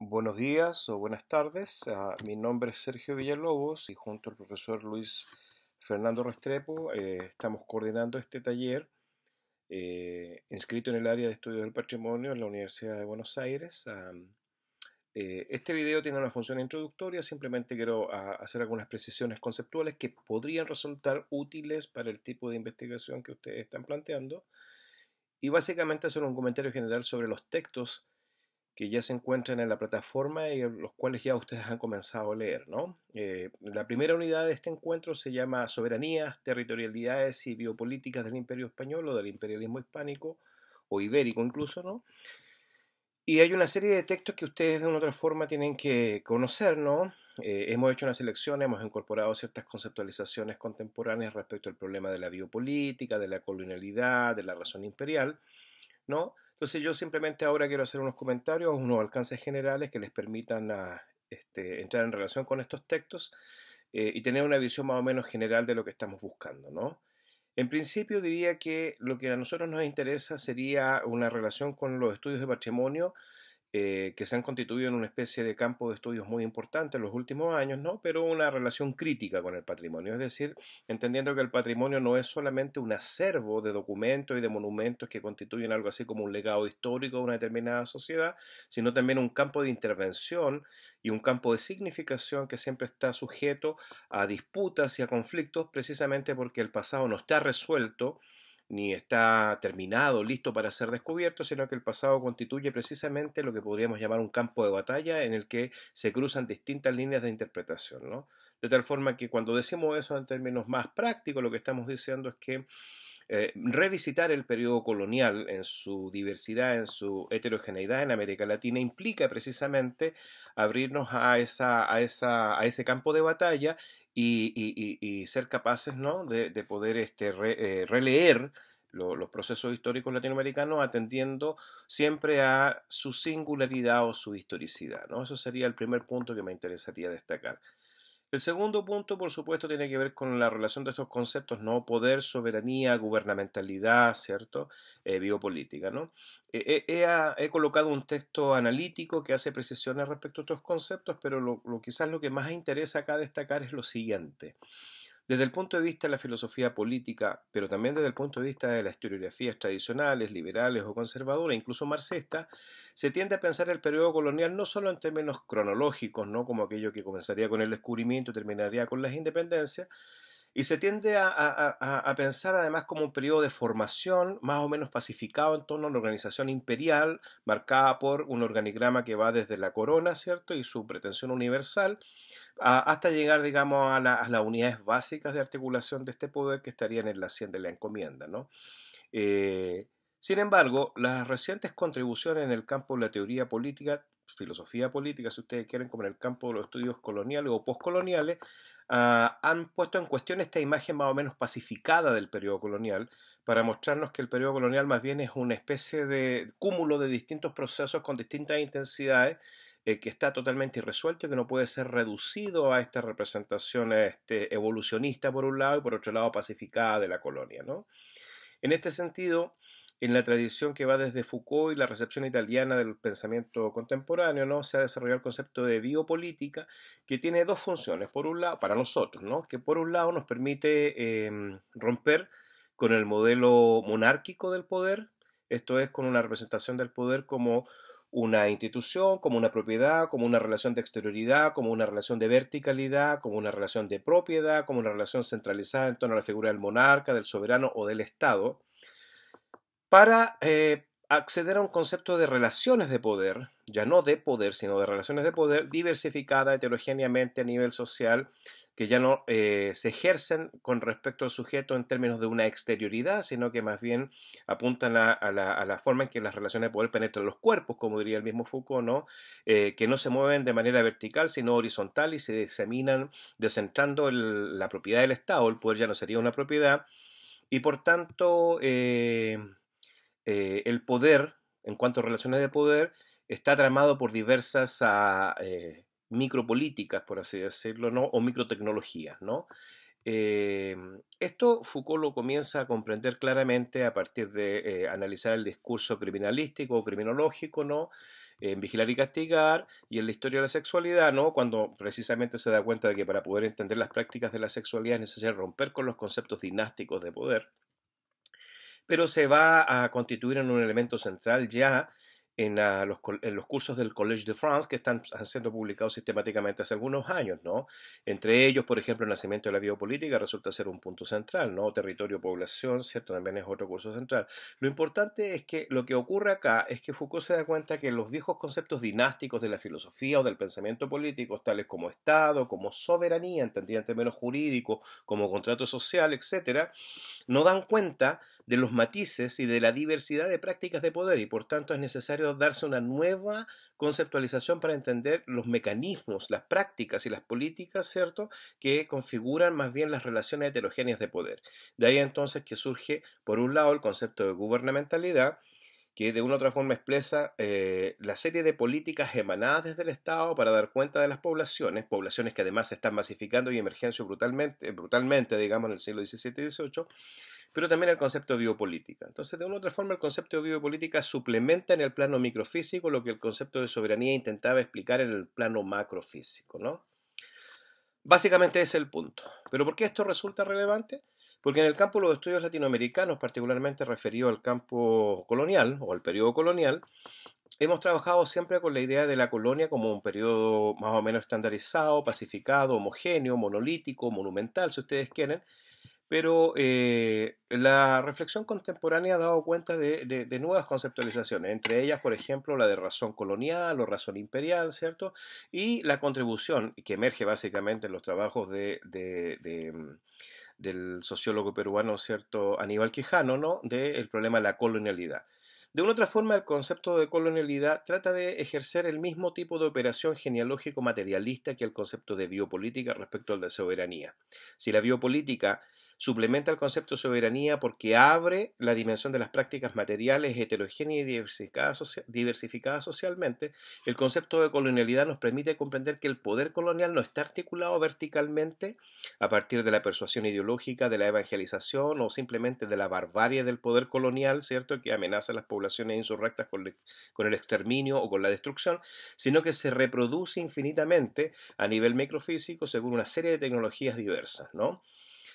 Buenos días o buenas tardes. Mi nombre es Sergio Villalobos y junto al profesor Luis Fernando Restrepo estamos coordinando este taller inscrito en el área de estudios del patrimonio en la Universidad de Buenos Aires. Este video tiene una función introductoria, simplemente quiero hacer algunas precisiones conceptuales que podrían resultar útiles para el tipo de investigación que ustedes están planteando y básicamente hacer un comentario general sobre los textos que ya se encuentran en la plataforma y los cuales ya ustedes han comenzado a leer, ¿no? La primera unidad de este encuentro se llama Soberanías, Territorialidades y Biopolíticas del Imperio Español o del imperialismo hispánico o ibérico incluso, ¿no? Y hay una serie de textos que ustedes de una u otra forma tienen que conocer, ¿no? Hemos hecho una selección, hemos incorporado ciertas conceptualizaciones contemporáneas respecto al problema de la biopolítica, de la colonialidad, de la razón imperial, ¿no? Entonces yo simplemente ahora quiero hacer unos comentarios, unos alcances generales que les permitan entrar en relación con estos textos y tener una visión más o menos general de lo que estamos buscando, ¿no? En principio diría que lo que a nosotros nos interesa sería una relación con los estudios de patrimonio que se han constituido en una especie de campo de estudios muy importante en los últimos años, ¿no? Pero una relación crítica con el patrimonio, es decir, entendiendo que el patrimonio no es solamente un acervo de documentos y de monumentos que constituyen algo así como un legado histórico de una determinada sociedad, sino también un campo de intervención y un campo de significación que siempre está sujeto a disputas y a conflictos precisamente porque el pasado no está resuelto ni está terminado, listo para ser descubierto, sino que el pasado constituye precisamente lo que podríamos llamar un campo de batalla en el que se cruzan distintas líneas de interpretación, ¿no? De tal forma que cuando decimos eso en términos más prácticos, lo que estamos diciendo es que revisitar el periodo colonial en su diversidad, en su heterogeneidad en América Latina implica precisamente abrirnos a ese campo de batalla y ser capaces, ¿no? de poder releer los procesos históricos latinoamericanos atendiendo siempre a su singularidad o su historicidad, ¿no? Eso sería el primer punto que me interesaría destacar. El segundo punto, por supuesto, tiene que ver con la relación de estos conceptos, ¿no? Poder, soberanía, gubernamentalidad, ¿cierto? Biopolítica, ¿no? He colocado un texto analítico que hace precisiones respecto a estos conceptos, pero quizás lo que más interesa acá destacar es lo siguiente. Desde el punto de vista de la filosofía política, pero también desde el punto de vista de las historiografías tradicionales, liberales o conservadoras, incluso marxistas, se tiende a pensar el periodo colonial no solo en términos cronológicos, ¿no? Como aquello que comenzaría con el descubrimiento y terminaría con las independencias, y se tiende a pensar además como un periodo de formación más o menos pacificado en torno a una organización imperial marcada por un organigrama que va desde la corona, ¿cierto? Y su pretensión universal, hasta llegar, digamos, a las unidades básicas de articulación de este poder que estarían en la hacienda y la encomienda, ¿no? Eh, Sin embargo, las recientes contribuciones en el campo de la teoría política, filosofía política, si ustedes quieren, como en el campo de los estudios coloniales o postcoloniales, han puesto en cuestión esta imagen más o menos pacificada del periodo colonial para mostrarnos que el periodo colonial más bien es una especie de cúmulo de distintos procesos con distintas intensidades que está totalmente irresuelto y que no puede ser reducido a esta representación evolucionista por un lado y por otro lado pacificada de la colonia, ¿no? En este sentido, en la tradición que va desde Foucault y la recepción italiana del pensamiento contemporáneo, ¿no? Se ha desarrollado el concepto de biopolítica que tiene dos funciones. Por un lado, para nosotros, ¿no? Que por un lado nos permite romper con el modelo monárquico del poder, esto es, con una representación del poder como una institución, como una propiedad, como una relación de exterioridad, como una relación de verticalidad, como una relación de propiedad, como una relación centralizada en torno a la figura del monarca, del soberano o del Estado, para acceder a un concepto de relaciones de poder, ya no de poder, sino de relaciones de poder, diversificada heterogéneamente a nivel social, que ya no se ejercen con respecto al sujeto en términos de una exterioridad, sino que más bien apuntan a la forma en que las relaciones de poder penetran los cuerpos, como diría el mismo Foucault, ¿no? Que no se mueven de manera vertical, sino horizontal y se diseminan descentrando la propiedad del Estado. El poder ya no sería una propiedad y por tanto el poder, en cuanto a relaciones de poder, está tramado por diversas micropolíticas, por así decirlo, ¿no? O microtecnologías, ¿no? Eh, Esto Foucault lo comienza a comprender claramente a partir de analizar el discurso criminalístico o criminológico, ¿no? en Vigilar y Castigar y en la historia de la sexualidad, ¿no? Cuando precisamente se da cuenta de que para poder entender las prácticas de la sexualidad es necesario romper con los conceptos dinásticos de poder, pero se va a constituir en un elemento central ya en los cursos del Collège de France que están siendo publicados sistemáticamente hace algunos años, ¿no? Entre ellos, por ejemplo, el nacimiento de la biopolítica resulta ser un punto central, ¿no? Territorio, población, ¿cierto? También es otro curso central. Lo importante es que lo que ocurre acá es que Foucault se da cuenta que los viejos conceptos dinásticos de la filosofía o del pensamiento político, tales como Estado, como soberanía, entendida en términos jurídicos, como contrato social, etcétera, no dan cuenta de los matices y de la diversidad de prácticas de poder y por tanto es necesario darse una nueva conceptualización para entender los mecanismos, las prácticas y las políticas, ¿cierto?, que configuran más bien las relaciones heterogéneas de poder. De ahí entonces que surge, por un lado, el concepto de gubernamentalidad, que de una u otra forma expresa la serie de políticas emanadas desde el Estado para dar cuenta de las poblaciones, poblaciones que además se están masificando y emergencia brutalmente, digamos, en el siglo XVII y XVIII, pero también el concepto de biopolítica. Entonces, de una u otra forma, el concepto de biopolítica suplementa en el plano microfísico lo que el concepto de soberanía intentaba explicar en el plano macrofísico, ¿no? Básicamente ese es el punto. ¿Pero por qué esto resulta relevante? Porque en el campo de los estudios latinoamericanos, particularmente referido al campo colonial o al periodo colonial, hemos trabajado siempre con la idea de la colonia como un periodo más o menos estandarizado, pacificado, homogéneo, monolítico, monumental, si ustedes quieren, pero la reflexión contemporánea ha dado cuenta de nuevas conceptualizaciones, entre ellas, por ejemplo, la de razón colonial o razón imperial, ¿cierto? Y la contribución que emerge básicamente en los trabajos del sociólogo peruano, ¿cierto? Aníbal Quijano, ¿no? Del problema de la colonialidad. De una otra forma, el concepto de colonialidad trata de ejercer el mismo tipo de operación genealógico materialista que el concepto de biopolítica respecto al de soberanía. Si la biopolítica suplementa el concepto de soberanía porque abre la dimensión de las prácticas materiales heterogéneas y diversificadas socialmente, el concepto de colonialidad nos permite comprender que el poder colonial no está articulado verticalmente a partir de la persuasión ideológica, de la evangelización o simplemente de la barbarie del poder colonial, ¿cierto?, que amenaza a las poblaciones insurrectas con el exterminio o con la destrucción, sino que se reproduce infinitamente a nivel microfísico según una serie de tecnologías diversas, ¿no?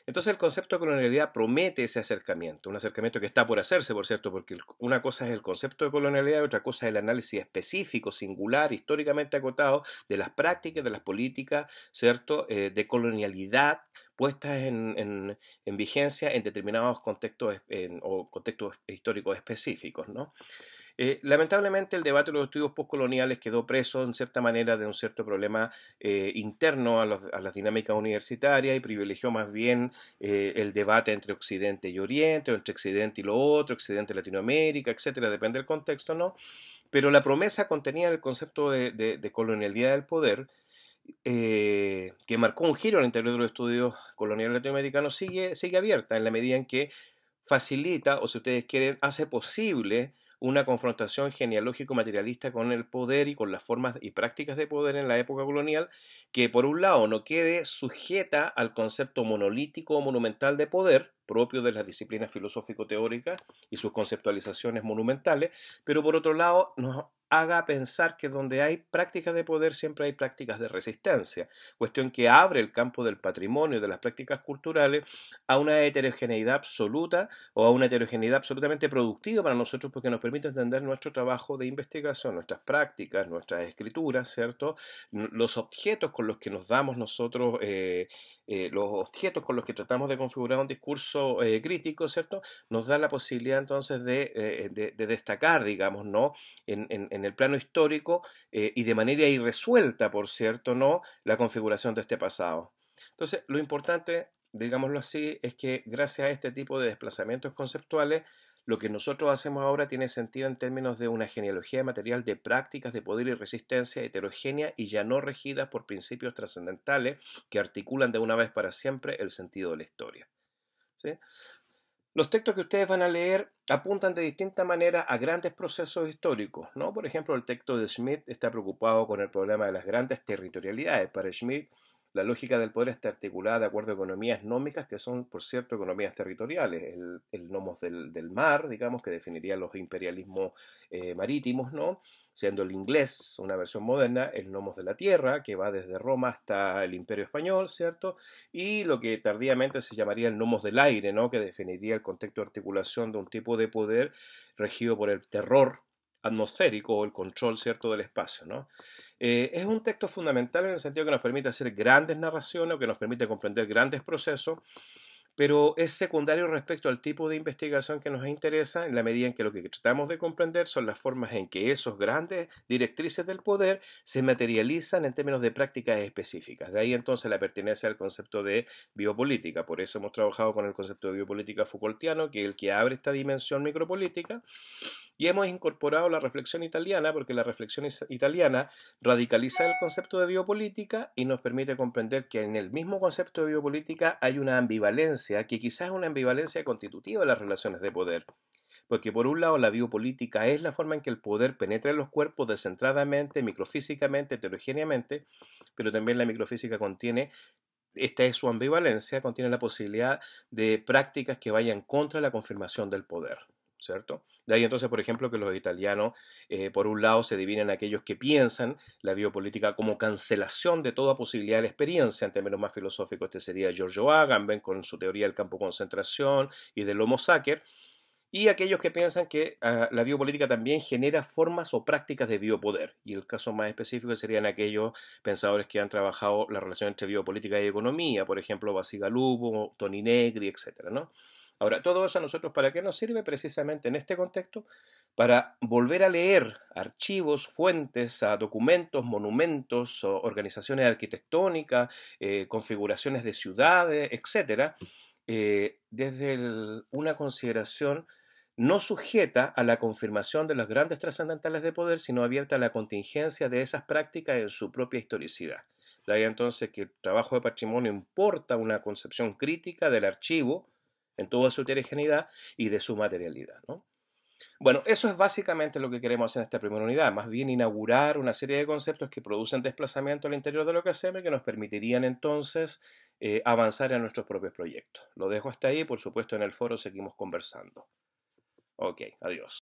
Entonces el concepto de colonialidad promete ese acercamiento, un acercamiento que está por hacerse, por cierto, porque una cosa es el concepto de colonialidad y otra cosa es el análisis específico, singular, históricamente acotado de las prácticas, de las políticas, ¿cierto?, de colonialidad puestas en vigencia en determinados contextos o contextos históricos específicos, ¿no? Lamentablemente el debate de los estudios postcoloniales quedó preso en cierta manera de un cierto problema interno a las dinámicas universitarias y privilegió más bien el debate entre Occidente y Oriente, o entre Occidente y lo otro, Occidente y Latinoamérica, etcétera, depende del contexto, ¿no? Pero la promesa contenida en el concepto de colonialidad del poder, que marcó un giro al interior de los estudios coloniales latinoamericanos, sigue abierta en la medida en que facilita, o si ustedes quieren, hace posible una confrontación genealógico-materialista con el poder y con las formas y prácticas de poder en la época colonial, que por un lado no quede sujeta al concepto monolítico o monumental de poder, propio de las disciplinas filosófico-teóricas y sus conceptualizaciones monumentales, pero por otro lado nos haga pensar que donde hay prácticas de poder siempre hay prácticas de resistencia, cuestión que abre el campo del patrimonio y de las prácticas culturales a una heterogeneidad absoluta o a una heterogeneidad absolutamente productiva para nosotros porque nos permite entender nuestro trabajo de investigación, nuestras prácticas, nuestras escrituras, ¿cierto? Los objetos con los que nos damos nosotros, los objetos con los que tratamos de configurar un discurso crítico, ¿cierto? Nos da la posibilidad entonces de destacar, digamos, ¿no? En el plano histórico y de manera irresuelta, por cierto, ¿no? La configuración de este pasado. Entonces, lo importante, digámoslo así, es que gracias a este tipo de desplazamientos conceptuales, lo que nosotros hacemos ahora tiene sentido en términos de una genealogía material de prácticas de poder y resistencia heterogénea y ya no regidas por principios trascendentales que articulan de una vez para siempre el sentido de la historia. ¿Sí? Los textos que ustedes van a leer apuntan de distinta manera a grandes procesos históricos, ¿no? Por ejemplo, el texto de Schmitt está preocupado con el problema de las grandes territorialidades. Para Schmitt, la lógica del poder está articulada de acuerdo a economías nómicas que son, por cierto, economías territoriales. El nomos del mar, digamos, que definiría los imperialismos marítimos, ¿no? siendo el inglés una versión moderna, el nomos de la tierra, que va desde Roma hasta el Imperio Español, ¿cierto? Y lo que tardíamente se llamaría el nomos del aire, ¿no? Que definiría el contexto de articulación de un tipo de poder regido por el terror atmosférico o el control, ¿cierto?, del espacio, ¿no? Es un texto fundamental en el sentido que nos permite hacer grandes narraciones o que nos permite comprender grandes procesos, pero es secundario respecto al tipo de investigación que nos interesa en la medida en que lo que tratamos de comprender son las formas en que esos grandes directrices del poder se materializan en términos de prácticas específicas. De ahí entonces la pertenencia al concepto de biopolítica. Por eso hemos trabajado con el concepto de biopolítica Foucaultiano, que es el que abre esta dimensión micropolítica, y hemos incorporado la reflexión italiana, porque la reflexión italiana radicaliza el concepto de biopolítica y nos permite comprender que en el mismo concepto de biopolítica hay una ambivalencia, que quizás es una ambivalencia constitutiva de las relaciones de poder. Porque por un lado la biopolítica es la forma en que el poder penetra en los cuerpos descentradamente, microfísicamente, heterogéneamente, pero también la microfísica contiene, esta es su ambivalencia, contiene la posibilidad de prácticas que vayan contra la confirmación del poder, ¿cierto? De ahí entonces, por ejemplo, que los italianos, por un lado, se dividen en aquellos que piensan la biopolítica como cancelación de toda posibilidad de la experiencia, en términos más filosóficos, este sería Giorgio Agamben con su teoría del campo de concentración y del Homo sacer, y aquellos que piensan que la biopolítica también genera formas o prácticas de biopoder. Y el caso más específico serían aquellos pensadores que han trabajado la relación entre biopolítica y economía, por ejemplo, Bacigalupo, Toni Negri, etcétera, ¿no? Ahora, todo eso a nosotros, ¿para qué nos sirve? Precisamente en este contexto, para volver a leer archivos, fuentes, documentos, monumentos, organizaciones arquitectónicas, configuraciones de ciudades, etcétera, desde una consideración no sujeta a la confirmación de los grandes trascendentales de poder, sino abierta a la contingencia de esas prácticas en su propia historicidad. De ahí entonces que el trabajo de patrimonio importa una concepción crítica del archivo en toda su heterogeneidad y de su materialidad, ¿no? Bueno, eso es básicamente lo que queremos hacer en esta primera unidad, más bien inaugurar una serie de conceptos que producen desplazamiento al interior de lo que hacemos y que nos permitirían entonces avanzar en nuestros propios proyectos. Lo dejo hasta ahí, por supuesto en el foro seguimos conversando. Ok, adiós.